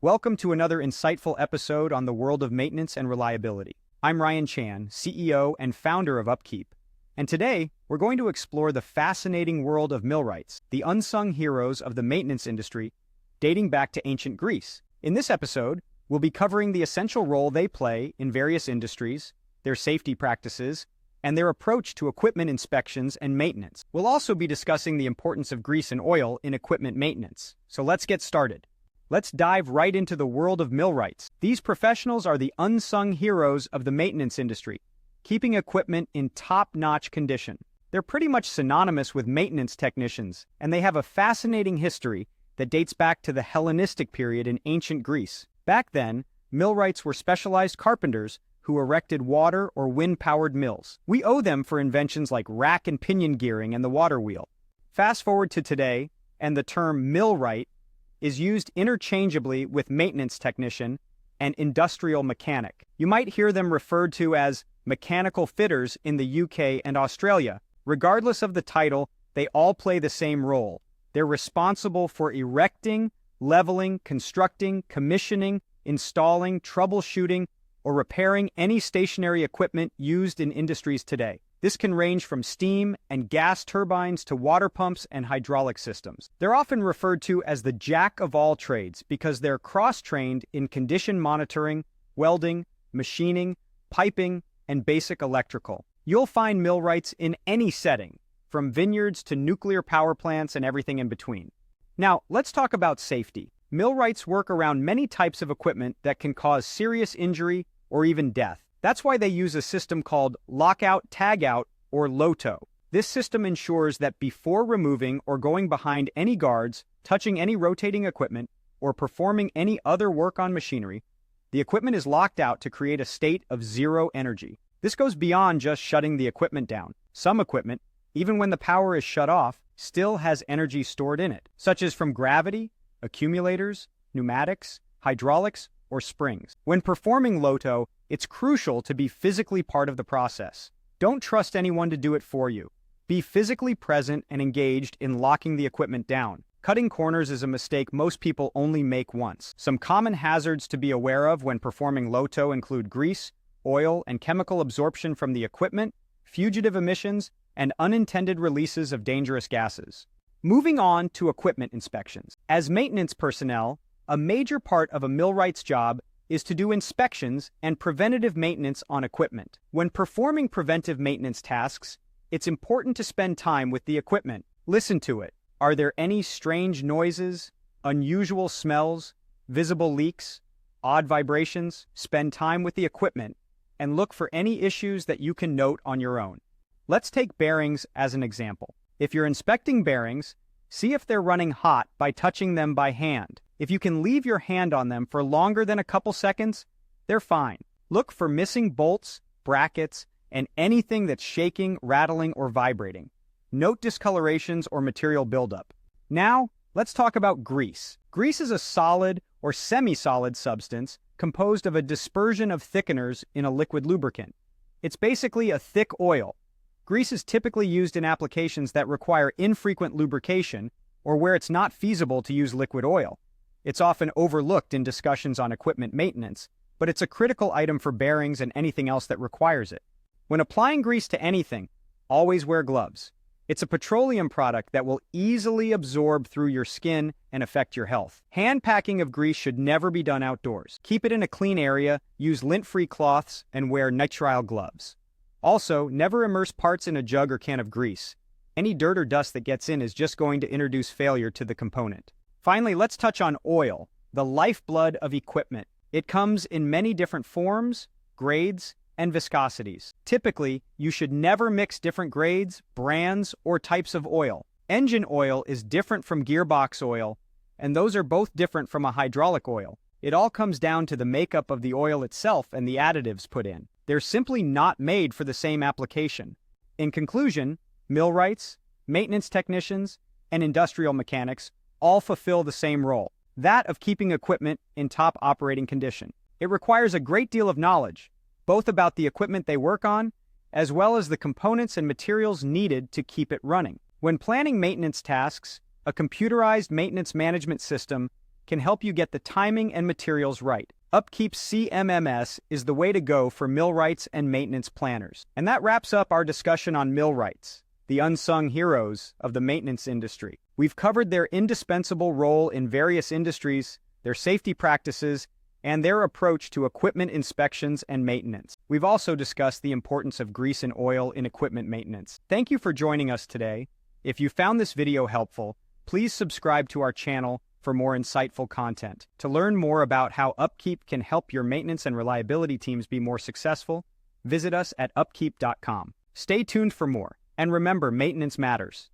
Welcome to another insightful episode on the world of maintenance and reliability. I'm Ryan Chan, CEO and founder of UpKee, and today we're going to explore the fascinating world of millwrights, the unsung heroes of the maintenance industry dating back to ancient Greece. In this episode, we'll be covering the essential role they play in various industries, their safety practices, and their approach to equipment inspections and maintenance. We'll also be discussing the importance of grease and oil in equipment maintenance. So let's get started. Let's dive right into the world of millwrights. These professionals are the unsung heroes of the maintenance industry, keeping equipment in top-notch condition. They're pretty much synonymous with maintenance technicians, and they have a fascinating history that dates back to the Hellenistic period in ancient Greece. Back then, millwrights were specialized carpenters who erected water or wind-powered mills. We owe them for inventions like rack and pinion gearing and the water wheel. Fast forward to today, and the term millwright is used interchangeably with maintenance technician and industrial mechanic. You might hear them referred to as mechanical fitters in the UK and Australia. Regardless of the title, they all play the same role. They're responsible for erecting, leveling, constructing, commissioning, installing, troubleshooting, or repairing any stationary equipment used in industries today. This can range from steam and gas turbines to water pumps and hydraulic systems. They're often referred to as the jack of all trades because they're cross-trained in condition monitoring, welding, machining, piping, and basic electrical. You'll find millwrights in any setting, from vineyards to nuclear power plants and everything in between. Now, let's talk about safety. Millwrights work around many types of equipment that can cause serious injury or even death. That's why they use a system called lockout, tagout, or LOTO. This system ensures that before removing or going behind any guards, touching any rotating equipment, or performing any other work on machinery, the equipment is locked out to create a state of zero energy. This goes beyond just shutting the equipment down. Some equipment, even when the power is shut off, still has energy stored in it, such as from gravity, accumulators, pneumatics, hydraulics, or springs. When performing LOTO, it's crucial to be physically part of the process. Don't trust anyone to do it for you. Be physically present and engaged in locking the equipment down. Cutting corners is a mistake most people only make once. Some common hazards to be aware of when performing LOTO include grease, oil, and chemical absorption from the equipment, fugitive emissions, and unintended releases of dangerous gases. Moving on to equipment inspections. As maintenance personnel, a major part of a millwright's job is to do inspections and preventative maintenance on equipment. When performing preventive maintenance tasks, it's important to spend time with the equipment. Listen to it. Are there any strange noises, unusual smells, visible leaks, odd vibrations? Spend time with the equipment and look for any issues that you can note on your own. Let's take bearings as an example. If you're inspecting bearings, see if they're running hot by touching them by hand. If you can leave your hand on them for longer than a couple seconds, they're fine. Look for missing bolts, brackets, and anything that's shaking, rattling, or vibrating. Note discolorations or material buildup. Now, let's talk about grease. Grease is a solid or semi-solid substance composed of a dispersion of thickeners in a liquid lubricant. It's basically a thick oil. Grease is typically used in applications that require infrequent lubrication or where it's not feasible to use liquid oil. It's often overlooked in discussions on equipment maintenance, but it's a critical item for bearings and anything else that requires it. When applying grease to anything, always wear gloves. It's a petroleum product that will easily absorb through your skin and affect your health. Hand packing of grease should never be done outdoors. Keep it in a clean area, use lint-free cloths, and wear nitrile gloves. Also, never immerse parts in a jug or can of grease. Any dirt or dust that gets in is just going to introduce failure to the component. Finally, let's touch on oil, the lifeblood of equipment. It comes in many different forms, grades, and viscosities. Typically, you should never mix different grades, brands, or types of oil. Engine oil is different from gearbox oil, and those are both different from a hydraulic oil. It all comes down to the makeup of the oil itself and the additives put in. They're simply not made for the same application. In conclusion, millwrights, maintenance technicians, and industrial mechanics all fulfill the same role, that of keeping equipment in top operating condition. It requires a great deal of knowledge, both about the equipment they work on, as well as the components and materials needed to keep it running. When planning maintenance tasks, a computerized maintenance management system can help you get the timing and materials right. UpKeep's CMMS is the way to go for millwrights and maintenance planners. And that wraps up our discussion on millwrights, the unsung heroes of the maintenance industry. We've covered their indispensable role in various industries, their safety practices, and their approach to equipment inspections and maintenance. We've also discussed the importance of grease and oil in equipment maintenance. Thank you for joining us today. If you found this video helpful, please subscribe to our channel for more insightful content. To learn more about how UpKeep can help your maintenance and reliability teams be more successful, visit us at upkeep.com. Stay tuned for more, and remember, maintenance matters.